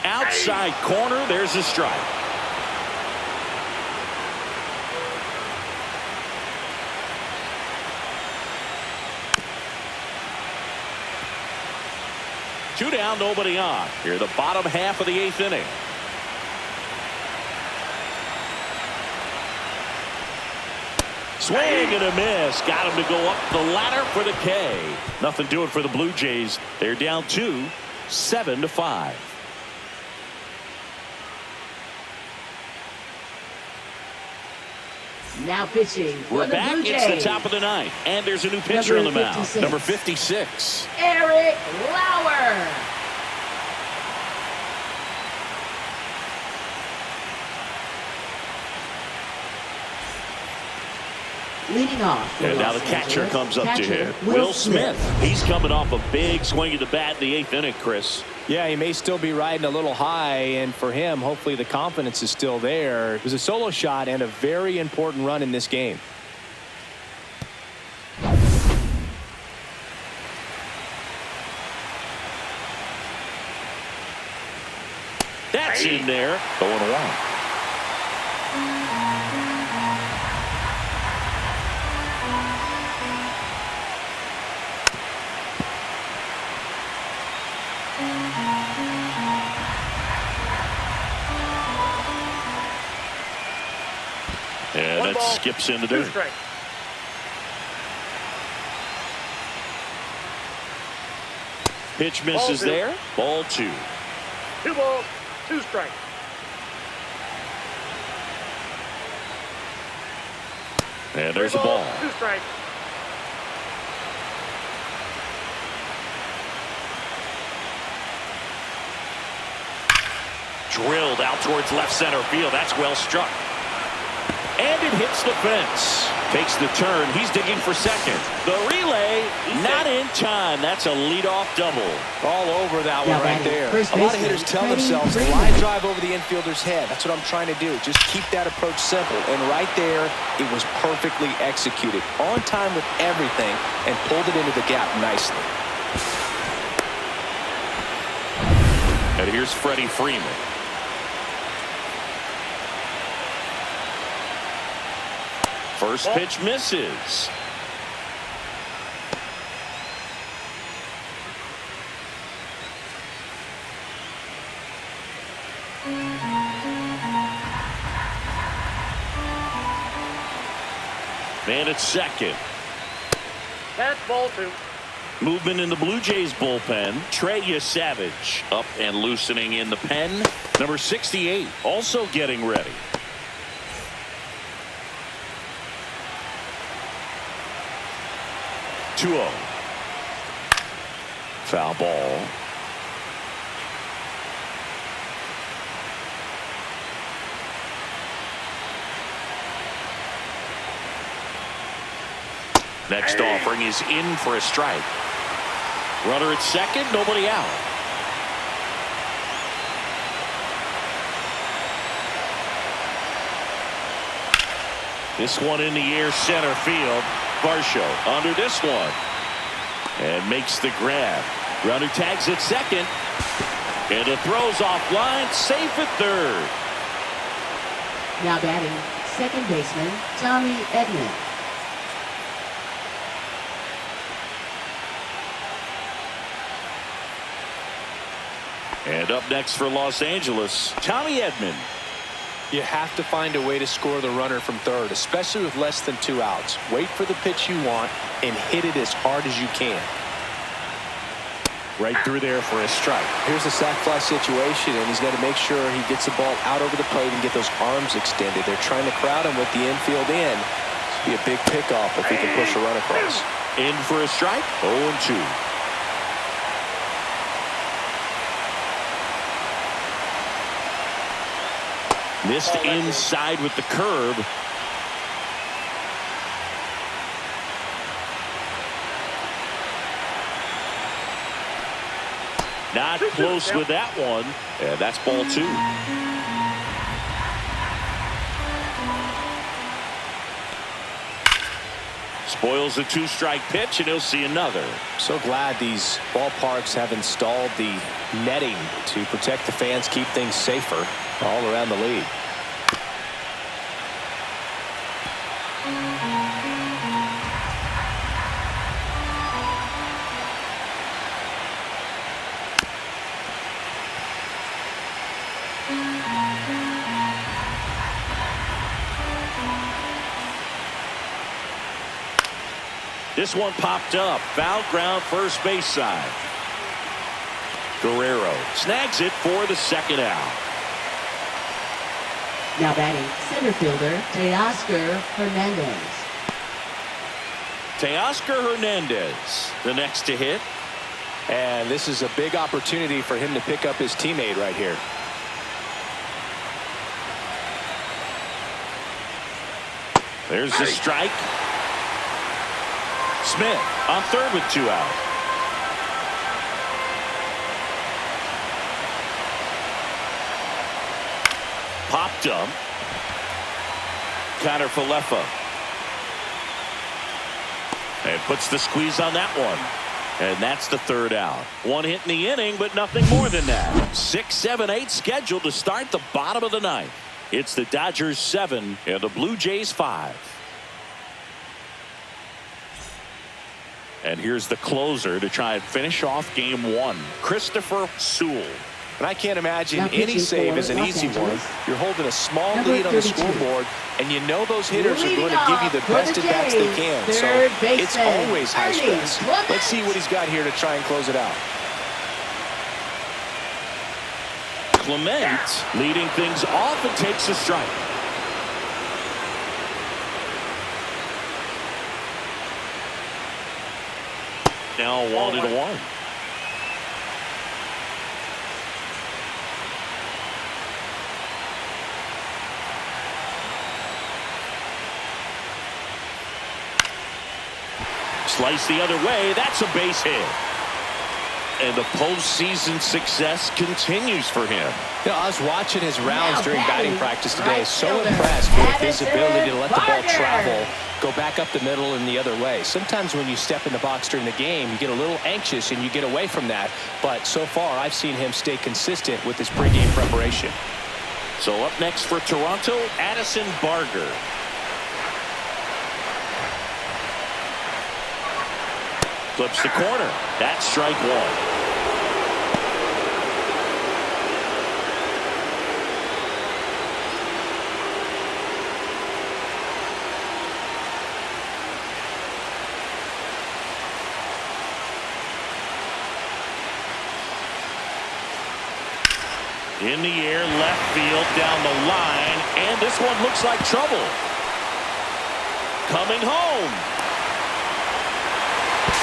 Outside corner, there's a strike. Two down, nobody on. Here, the bottom half of the 8th inning. Swing and a miss. Got him to go up the ladder for the K. Nothing doing for the Blue Jays. They're down 2, 7-5. Now pitching for We're the back. Blue Jays. It's the top of the 9th. And there's a new pitcher on the mound. Number 56. Eric Lauer. Leading off. And now the catcher comes up to him. Will Smith. He's coming off a big swing of the bat in the 8th inning, Chris. Yeah, he may still be riding a little high, and for him, hopefully the confidence is still there. It was a solo shot and a very important run in this game. That's in there. 0-1. And that skips into there. Pitch misses there. Ball 2. 2 balls, 2 strikes. And there's a ball. 2 strikes. Drilled out towards left center field. That's well struck. And it hits the fence. Takes the turn. He's digging for second. The relay, not in time. That's a leadoff double. All over that one right there. A lot of hitters tell themselves, line drive over the infielder's head. That's what I'm trying to do. Just keep that approach simple. And right there, it was perfectly executed. On time with everything, and pulled it into the gap nicely. And here's Freddie Freeman. First pitch misses. And it's second. That's ball 2. Movement in the Blue Jays bullpen. Trey Savage up and loosening in the pen. Number 68 also getting ready. 2-0. Foul ball. Next offering is in for a strike. Runner at second, nobody out. This one in the air, center field. Varsho under this one. And makes the grab. Runner tags at second. And it throws offline, safe at third. Now batting, second baseman, Tommy Edman. And up next for Los Angeles, Tommy Edman. You have to find a way to score the runner from third, especially with less than 2 outs. Wait for the pitch you want and hit it as hard as you can. Right through there for a strike. Here's the sac fly situation, and he's got to make sure he gets the ball out over the plate and get those arms extended. They're trying to crowd him with the infield in. This would be a big pickoff if he can push a run across. In for a strike, 0-2. Missed inside with the curve. Not close with that one. And that's ball 2. Spoils a 2-strike pitch, and he'll see another. So glad these ballparks have installed the netting to protect the fans, keep things safer all around the league. This one popped up. Foul ground, first base side. Guerrero snags it for the second out. Now batting, center fielder, Teoscar Hernandez. Teoscar Hernandez, the next to hit. And this is a big opportunity for him to pick up his teammate right here. There's the strike. Smith on third with 2 out. Popped up. Connor Falefa. And puts the squeeze on that one. And that's the third out. One hit in the inning, but nothing more than that. 6, 7, 8 scheduled to start the bottom of the ninth. It's the Dodgers 7 and the Blue Jays 5. And here's the closer to try and finish off game 1, Christopher Sewell. And I can't imagine any save is an easy one. You're holding a small lead on the scoreboard, and you know those hitters are going to give you the best at-bats they can. So it's always high stress. Let's see what he's got here to try and close it out. Clement leading things off and takes a strike. Now 1-1. Slice the other way. That's a base hit. And the postseason success continues for him. You know, I was watching his rounds during batting practice today. So impressed with his ability to let the ball travel, go back up the middle and the other way. Sometimes when you step in the box during the game, you get a little anxious and you get away from that. But so far, I've seen him stay consistent with his pregame preparation. So up next for Toronto, Addison Barger. Flips the corner. That's strike one. In the air, left field, down the line, and this one looks like trouble. Coming home.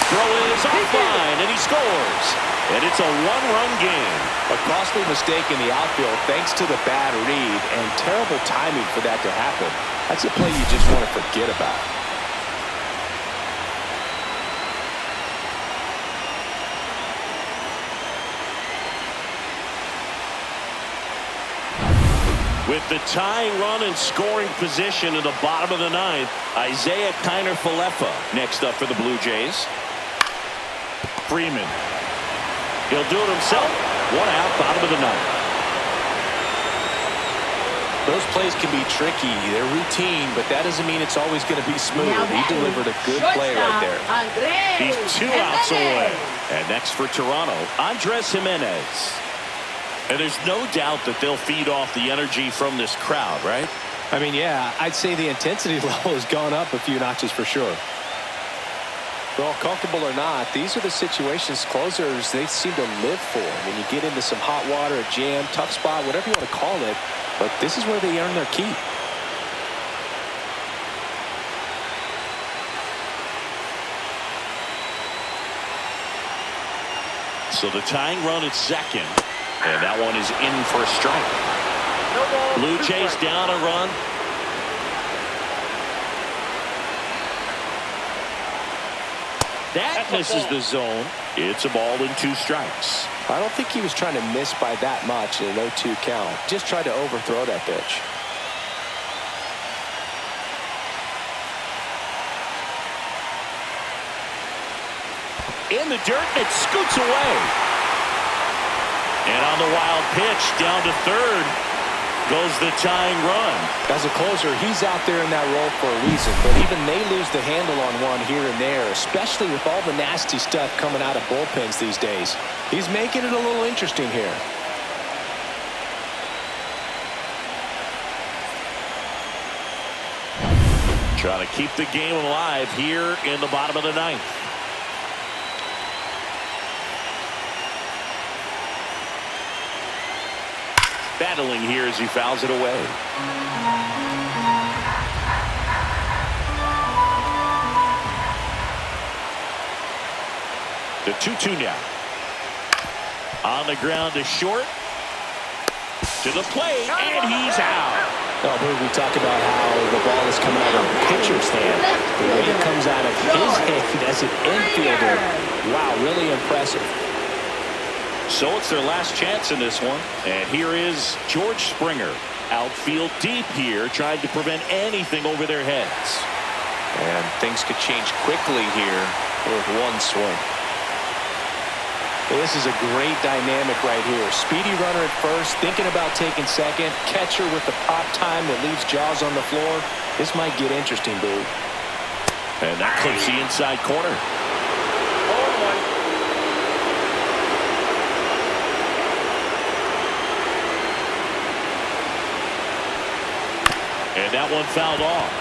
Throw is offline, and he scores. And it's a one-run game. A costly mistake in the outfield thanks to the bad read, and terrible timing for that to happen. That's a play you just want to forget about. With the tying run and scoring position in the bottom of the ninth, Isaiah Kiner-Falefa next up for the Blue Jays. Freeman. He'll do it himself. One out, bottom of the ninth. Those plays can be tricky. They're routine, but that doesn't mean it's always going to be smooth. He delivered a good play right there. He's 2 outs away. And next for Toronto, Andres Jimenez. And there's no doubt that they'll feed off the energy from this crowd, right? I mean, yeah, I'd say the intensity level has gone up a few notches for sure. Well, comfortable or not, these are the situations closers they seem to live for. When you get into some hot water, a jam, tough spot, whatever you want to call it, but this is where they earn their keep. So the tying run at second. And that one is in for a strike. Blue Jays down a run. That misses the zone. It's a ball and 2 strikes. I don't think he was trying to miss by that much in an 0-2 count. Just tried to overthrow that pitch. In the dirt, it scoots away. And on the wild pitch, down to third, goes the tying run. As a closer, he's out there in that role for a reason, but even they lose the handle on one here and there, especially with all the nasty stuff coming out of bullpens these days. He's making it a little interesting here. Trying to keep the game alive here in the bottom of the ninth. Battling here as he fouls it away. The 2-2 now. On the ground to short. To the plate, and he's out. Oh, we talk about how the ball is coming out of the pitcher's hand. The way it comes out of his hand as an infielder. Wow, really impressive. So it's their last chance in this one. And here is George Springer. Outfield deep here, trying to prevent anything over their heads. And things could change quickly here with one swing. This is a great dynamic right here. Speedy runner at first, thinking about taking second. Catcher with the pop time that leaves Jaws on the floor. This might get interesting, Boo. And that clips the inside corner. And that one fouled off.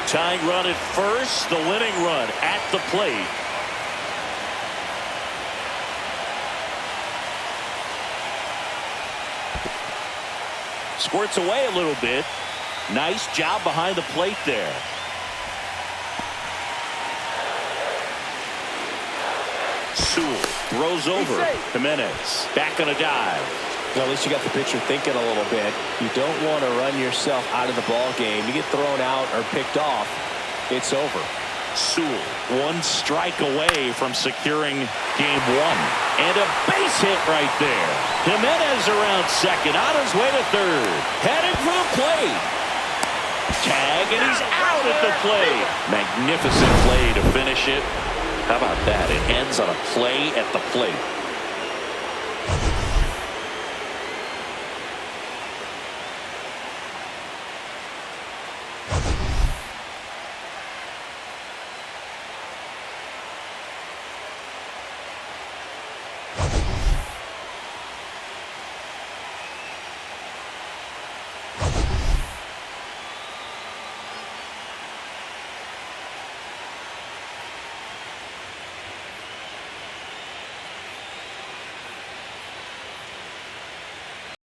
Tying run at first, the winning run at the plate. Squirts away a little bit. Nice job behind the plate there. Sewell throws over. Jimenez back on a dive. Well, at least you got the pitcher thinking a little bit. You don't want to run yourself out of the ball game. You get thrown out or picked off, it's over. Sewell, one strike away from securing game one. And a base hit right there. Jimenez around second, on his way to third. Heading for the plate. Tag, and he's out at the plate. Magnificent play to finish it. How about that? It ends on a play at the plate.